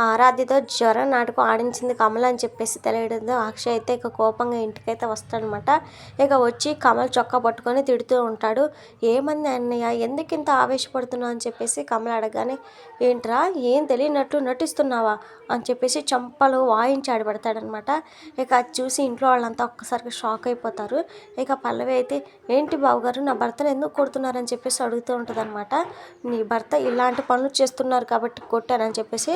ఆరాధ్యతో జ్వరం నాటకం ఆడించింది కమల అని చెప్పేసి తెలియడంతో అక్షయ్ అయితే ఇక కోపంగా ఇంటికైతే వస్తాడనమాట. ఇక వచ్చి కమల్ చొక్కా పట్టుకొని తిడుతూ ఉంటాడు. ఏమంది అన్నయ్య, ఎందుకు ఇంత ఆవేశపడుతున్నావు అని చెప్పేసి కమల అడగగానే, ఏంట్రా ఏం తెలియనట్లు నటిస్తున్నావా అని చెప్పేసి చంపలు వాయించి ఆడబడతాడనమాట. ఇక అది చూసి ఇంట్లో వాళ్ళంతా ఒక్కసారిగా షాక్ అయిపోతారు. ఇక పల్లవి అయితే, ఏంటి బావగారు నా భర్తను ఎందుకు కొడుతున్నారని చెప్పేసి అడుగుతూ ఉంటుందన్నమాట. నీ భర్త ఇలాంటి పనులు చేస్తున్నారు కాబట్టి కొట్టానని చెప్పేసి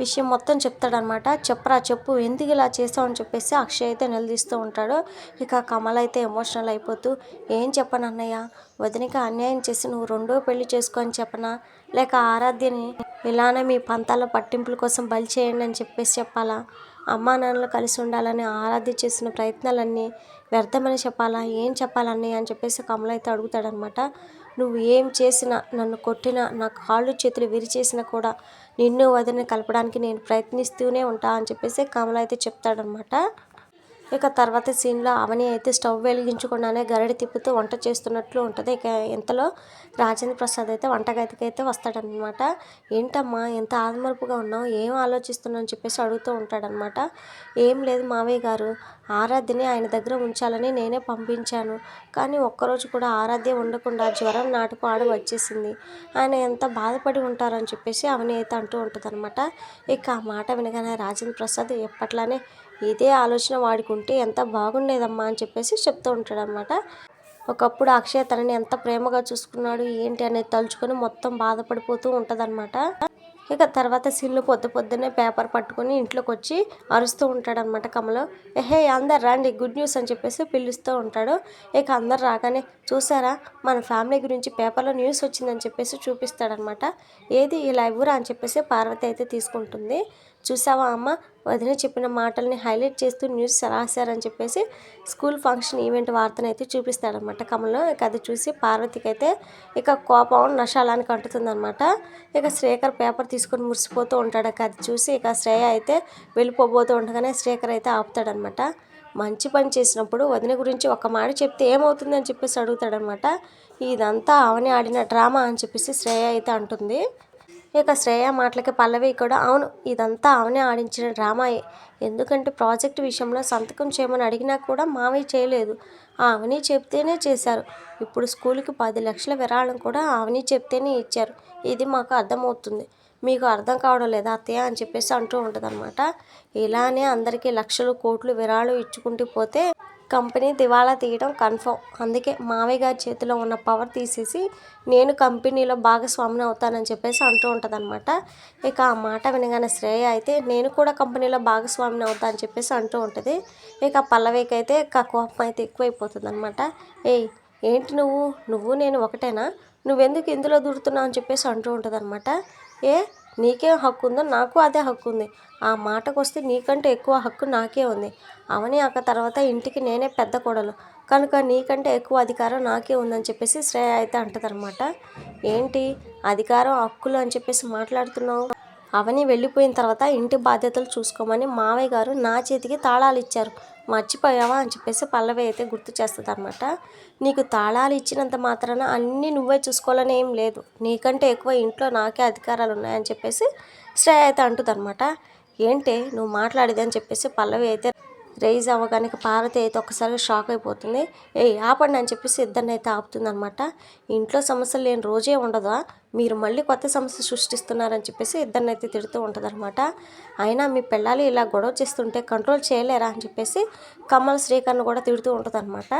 విషయం మొత్తం చెప్తాడనమాట. చెప్పరా చెప్పు, ఎందుకు ఇలా చేస్తావు అని చెప్పేసి అక్షయ్ అయితే నిలదీస్తూ ఉంటాడు. ఇక కమల్ అయితే ఎమోషనల్ అయిపోతూ, ఏం చెప్పను అన్నయ్య, వదినకి అన్యాయం చేసి నువ్వు రెండో పెళ్లి చేసుకో అని చెప్పనా, లేక ఆరాధ్యని ఇలానే మీ పంతాల పట్టింపుల కోసం బలి చేయండి అని చెప్పేసి చెప్పాలా, అమ్మా నాన్నలు కలిసి ఉండాలని ఆరాధ్య చేసిన ప్రయత్నాలన్నీ వ్యర్థమని చెప్పాలా, ఏం చెప్పాలన్నయ్య అని చెప్పేసి కమల్ అయితే అడుగుతాడనమాట. నువ్వు ఏం చేసినా, నన్ను కొట్టినా, నా కాళ్ళు చేతులు విరిచేసినా కూడా నిన్ను వదిలిని కలపడానికి నేను ప్రయత్నిస్తూనే ఉంటా అని చెప్పేసి కమల్ అయితే చెప్తాడనమాట. ఇక తర్వాత సీన్లో అవని అయితే స్టవ్ వెలిగించకుండానే గరిటె తిప్పుతూ వంట చేస్తున్నట్లు ఉంటుంది. ఇక ఇంతలో రాజేంద్ర ప్రసాద్ అయితే వంటగదికి అయితే వస్తాడనమాట. ఏంటమ్మా ఎంత ఆదమరుపుగా ఉన్నావు, ఏం ఆలోచిస్తున్నావు అని చెప్పేసి అడుగుతూ ఉంటాడనమాట. ఏం లేదు మావయ్య గారు, ఆరాధ్యని ఆయన దగ్గర ఉంచాలని నేనే పంపించాను, కానీ ఒక్కరోజు కూడా ఆరాధ్య ఉండకుండా జ్వరం నాటుకు ఆడ వచ్చేసింది, ఆయన ఎంత బాధపడి ఉంటారని చెప్పేసి అవని అయితే అంటూ ఉంటుందన్నమాట. ఇక ఆ మాట వినగానే రాజేంద్ర ప్రసాద్ ఎప్పట్లానే ఇదే ఆలోచన వాడికి ఉంటే ఎంత బాగుండేదమ్మా అని చెప్పేసి చెప్తూ ఉంటాడనమాట. ఒకప్పుడు అక్షయ్ తనని ఎంత ప్రేమగా చూసుకున్నాడు ఏంటి అనేది తలుచుకొని మొత్తం బాధపడిపోతూ ఉంటుందన్నమాట. ఇక తర్వాత సీన్లు పొద్దున్నే పేపర్ పట్టుకొని ఇంట్లోకి వచ్చి అరుస్తూ ఉంటాడనమాట కమలు. ఏహే అందరు రండి, గుడ్ న్యూస్ అని చెప్పేసి పిలుస్తూ ఉంటాడు. ఇక అందరు రాగానే, చూసారా మన ఫ్యామిలీ గురించి పేపర్లో న్యూస్ వచ్చిందని చెప్పేసి చూపిస్తాడనమాట. ఏది ఇలా ఇవ్వరా అని చెప్పేసి పార్వతి అయితే తీసుకుంటుంది. చూసావా అమ్మ, వదిన చెప్పిన మాటల్ని హైలైట్ చేస్తూ న్యూస్ రాశారని చెప్పేసి స్కూల్ ఫంక్షన్ ఈవెంట్ వార్తనైతే చూపిస్తాడనమాట కమల్లో. ఇక అది చూసి పార్వతికి అయితే ఇక కోపం నషాలానికి అంటుతుందనమాట. ఇక శ్రేఖర్ పేపర్ తీసుకొని మురిసిపోతూ ఉంటాడు. ఇక అది చూసి ఇక శ్రేయ అయితే వెళ్ళిపోబోతూ ఉండగానే శ్రేఖర్ అయితే ఆపుతాడనమాట. మంచి పని చేసినప్పుడు వదిన గురించి ఒక మాట చెప్తే ఏమవుతుంది అని చెప్పేసి అడుగుతాడనమాట. ఇదంతా అవని ఆడిన డ్రామా అని చెప్పేసి శ్రేయ అయితే అంటుంది. ఇక శ్రేయ మాటలకి పల్లవి కూడా, అవును ఇదంతా అవనే ఆడించిన డ్రామాయే, ఎందుకంటే ప్రాజెక్టు విషయంలో సంతకం చేయమని అడిగినా కూడా మావయ్య చేయలేదు, ఆ అవని చెప్తేనే చేశారు, ఇప్పుడు స్కూల్కి 10 లక్షల విరాళం కూడా అవని చెప్తేనే ఇచ్చారు, ఇది మాకు అర్థమవుతుంది, మీకు అర్థం కావడం లేదా అత్తయ్య అని చెప్పేసి అంటూ ఉంటుందన్నమాట. ఇలానే అందరికీ లక్షలు కోట్లు విరాళం ఇచ్చుకుంటూ పోతే కంపెనీ దివాళా తీయడం కన్ఫర్మ్, అందుకే మావయ్య గారి చేతిలో ఉన్న పవర్ తీసేసి నేను కంపెనీలో భాగస్వామిని అవుతానని చెప్పేసి అంటూ ఉంటుందన్నమాట. ఇక ఆ మాట వినగానే శ్రేయ అయితే నేను కూడా కంపెనీలో భాగస్వామిని అవుతా అని చెప్పేసి అంటూ ఉంటుంది. ఇక పల్లవికి అయితే ఇక కోపం అయితే ఎక్కువైపోతుంది అనమాట. ఏంటి నువ్వు నేను ఒకటేనా, నువ్వెందుకు ఇందులో దూరుతున్నావు అని చెప్పేసి అంటూ ఉంటుంది అనమాట. నీకేం హక్కు ఉందో నాకు అదే హక్కు ఉంది, ఆ మాటకు వస్తే నీకంటే ఎక్కువ హక్కు నాకే ఉంది, అవని అక్క తర్వాత ఇంటికి నేనే పెద్ద కోడలు కనుక నీకంటే ఎక్కువ అధికారం నాకే ఉందని చెప్పేసి శ్రేయ అయితే అంటదనమాట. ఏంటి అధికారం హక్కులు అని చెప్పేసి మాట్లాడుతున్నావు, అవని వెళ్ళిపోయిన తర్వాత ఇంటి బాధ్యతలు చూసుకోమని మావయ్య గారు నా చేతికి తాళాలు ఇచ్చారు, మర్చిపోయావా అని చెప్పేసి పల్లవి అయితే గుర్తు చేస్తుంది అనమాట. నీకు తాళాలు ఇచ్చినంత మాత్రాన అన్నీ నువ్వే చూసుకోవాలని ఏం లేదు, నీకంటే ఎక్కువ ఇంట్లో నాకే అధికారాలు ఉన్నాయని చెప్పేసి శ్రేయ అయితే అంటుంది అనమాట. ఏంటి నువ్వు మాట్లాడేది అని చెప్పేసి పల్లవి అయితే రైజ్ అవ్వగానే పార్వతి అయితే ఒక్కసారిగా షాక్ అయిపోతుంది. ఆపండి అని చెప్పేసి ఇద్దరిని అయితే ఆపుతుందనమాట. ఇంట్లో సమస్యలు లేని రోజే ఉండదా, మీరు మళ్ళీ కొత్త సమస్య సృష్టిస్తున్నారని చెప్పేసి ఇద్దరిని అయితే తిడుతూ ఉంటుందన్నమాట. అయినా మీ పిల్లలు ఇలా గొడవ చేస్తుంటే కంట్రోల్ చేయలేరా అని చెప్పేసి కమల్ శ్రీకర్ని కూడా తిడుతూ ఉంటుందన్నమాట.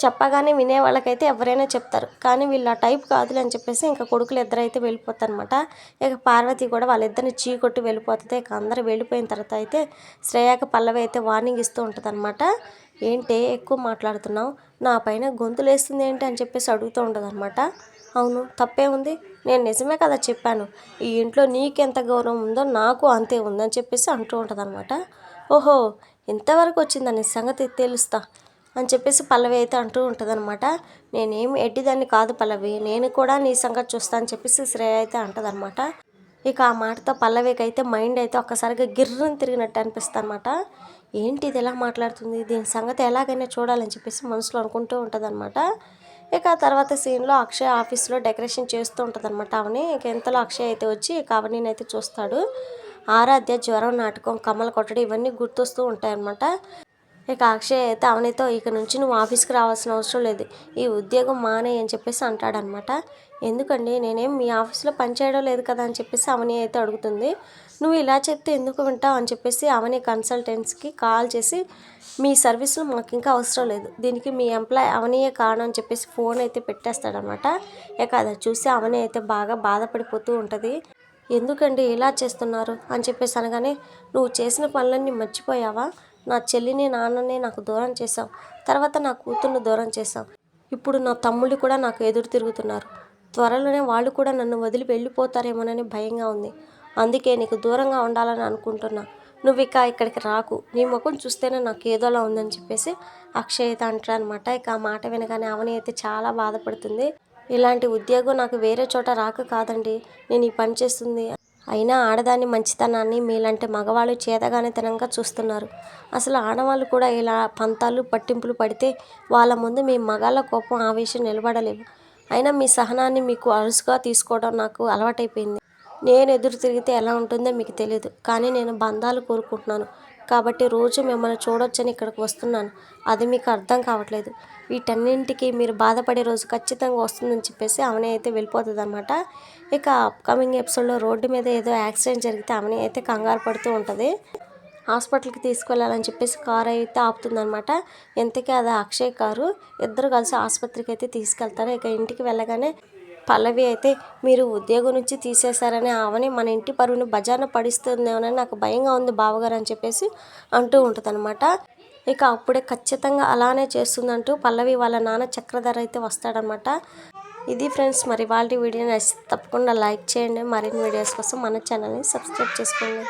చెప్పగానే వినే వాళ్ళకైతే ఎవరైనా చెప్తారు, కానీ వీళ్ళు ఆ టైప్ కాదులే అని చెప్పేసి ఇంకా కొడుకులు ఇద్దరైతే వెళ్ళిపోతారనమాట. ఇక పార్వతి కూడా వాళ్ళిద్దరిని చీకొట్టి వెళ్ళిపోతుంది. ఇక అందరూ వెళ్ళిపోయిన తర్వాత అయితే శ్రేయాకి పల్లవి అయితే వార్నింగ్ ఇస్తూ ఉంటుంది అనమాట. ఏంటి ఎక్కువ మాట్లాడుతున్నావు, నా పైన గొంతులేస్తుంది ఏంటి అని చెప్పేసి అడుగుతూ ఉంటుంది అనమాట. అవును తప్పే ఉంది, నేను నిజమే కదా చెప్పాను, ఈ ఇంట్లో నీకెంత గౌరవం ఉందో నాకు అంతే ఉందని చెప్పేసి అంటూ ఉంటుంది అనమాట. ఓహో ఇంతవరకు వచ్చిందని సంగతి తెలుస్తా అని చెప్పేసి పల్లవి అయితే అంటూ ఉంటుందన్నమాట. నేనేం ఎడ్డిదాన్ని కాదు పల్లవి, నేను కూడా నీ సంగతి చూస్తా అని చెప్పేసి శ్రేయ అయితే అంటదనమాట. ఇక ఆ మాటతో పల్లవికి అయితే మైండ్ అయితే ఒక్కసారిగా గిర్రని తిరిగినట్టు అనిపిస్తుంది అనమాట. ఏంటి ఇది ఎలా మాట్లాడుతుంది, దీని సంగతి ఎలాగైనా చూడాలని చెప్పేసి మనసులో అనుకుంటూ ఉంటుందన్నమాట. ఇక ఆ తర్వాత సీన్లో అక్షయ్ ఆఫీస్లో డెకరేషన్ చేస్తూ ఉంటుంది అనమాట అవని. ఇక ఇంతలో అక్షయ్ అయితే వచ్చి ఇక అవనీని అయితే చూస్తాడు. ఆరాధ్య, జ్వరం నాటకం, కమల కొట్టడం ఇవన్నీ గుర్తొస్తూ ఉంటాయన్నమాట. ఇక అక్షయ్ అయితే అవనితో ఇక నుంచి నువ్వు ఆఫీస్కి రావాల్సిన అవసరం లేదు, ఈ ఉద్యోగం మానేయి అని చెప్పేసి అంటాడనమాట. ఎందుకండి నేనేం మీ ఆఫీస్లో పనిచేయడం లేదు కదా అని చెప్పేసి అవని అయితే అడుగుతుంది. నువ్వు ఇలా చెప్తే ఎందుకు వింటావు అని చెప్పేసి అవని కన్సల్టెన్సీకి కాల్ చేసి మీ సర్వీసులు మాకు ఇంకా అవసరం లేదు, దీనికి మీ ఎంప్లాయ్ అవనియే కారణం అని చెప్పేసి ఫోన్ అయితే పెట్టేస్తాడనమాట. ఇక అది చూసి అవని అయితే బాగా బాధపడిపోతూ ఉంటుంది. ఎందుకండి ఇలా చేస్తున్నారు అని చెప్పేసి అనగానే, నువ్వు చేసిన పనులన్నీ మర్చిపోయావా, నా చెల్లిని నాన్నని నాకు దూరం చేసావు, తర్వాత నా కూతుర్ని దూరం చేసావు, ఇప్పుడు నా తమ్ముళ్ళు కూడా నాకు ఎదురు తిరుగుతున్నారు, త్వరలోనే వాళ్ళు కూడా నన్ను వదిలి వెళ్ళిపోతారేమోనని భయంగా ఉంది, అందుకే నీకు దూరంగా ఉండాలని అనుకుంటున్నా, నువ్వు ఇక ఇక్కడికి రాకు, నీ ముఖం చూస్తేనే నాకు ఏదోలా ఉందని చెప్పేసి అక్షయ్ అయితే అంటాడనమాట. ఇక ఆ మాట వినగానే అవని అయితే చాలా బాధపడుతుంది. ఇలాంటి ఉద్యోగం నాకు వేరే చోట రాక కాదండి నేను ఈ పని చేస్తుంది, అయినా ఆడదాని మంచితనాన్ని మీలాంటి మగవాళ్ళు చేతగానితనంగా చూస్తున్నారు, అసలు ఆడవాళ్ళు కూడా ఇలా పంతాలు పట్టింపులు పడితే వాళ్ళ ముందు మీ మగాళ్ళ కోపం ఆవేశం నిలబడలేవు, అయినా మీ సహనాన్ని మీకు అరుసుగా తీసుకోవడం నాకు అలవాటైపోయింది, నేను ఎదురు తిరిగితే ఎలా ఉంటుందో మీకు తెలియదు, కానీ నేను బంధాలు కోరుకుంటున్నాను కాబట్టి రోజు మిమ్మల్ని చూడొచ్చని ఇక్కడికి వస్తున్నాను, అది మీకు అర్థం కావట్లేదు, వీటన్నింటికి మీరు బాధపడే రోజు ఖచ్చితంగా వస్తుందని చెప్పేసి అవని అయితే వెళ్ళిపోతుంది అనమాట. ఇక అప్కమింగ్ ఎపిసోడ్లో రోడ్డు మీద ఏదో యాక్సిడెంట్ జరిగితే అవని అయితే కంగారు పడుతూ ఉంటుంది. హాస్పిటల్కి తీసుకెళ్ళాలని చెప్పేసి కారు అయితే ఆపుతుందనమాట. ఇంతకీ అది అక్షయ్ కారు. ఇద్దరు కలిసి ఆసుపత్రికి అయితే తీసుకెళ్తారు. ఇక ఇంటికి వెళ్ళగానే పల్లవి అయితే మీరు ఉద్యోగం నుంచి తీసేశారని అవని మన ఇంటి పరువుని బజార్న పడిస్తుందేమోనని నాకు భయంగా ఉంది బావగారు అని చెప్పేసి అంటూ ఉంటుందన్నమాట. ఇక అప్పుడే ఖచ్చితంగా అలానే చేస్తుందంటూ పల్లవి వాళ్ళ నాన్న చక్రధర అయితే వస్తాడనమాట. ఇది ఫ్రెండ్స్, మరి వాళ్ళ వీడియో నచ్చితే తప్పకుండా లైక్ చేయండి. మరిన్ని వీడియోస్ కోసం మన ఛానల్ని సబ్స్క్రైబ్ చేసుకోండి.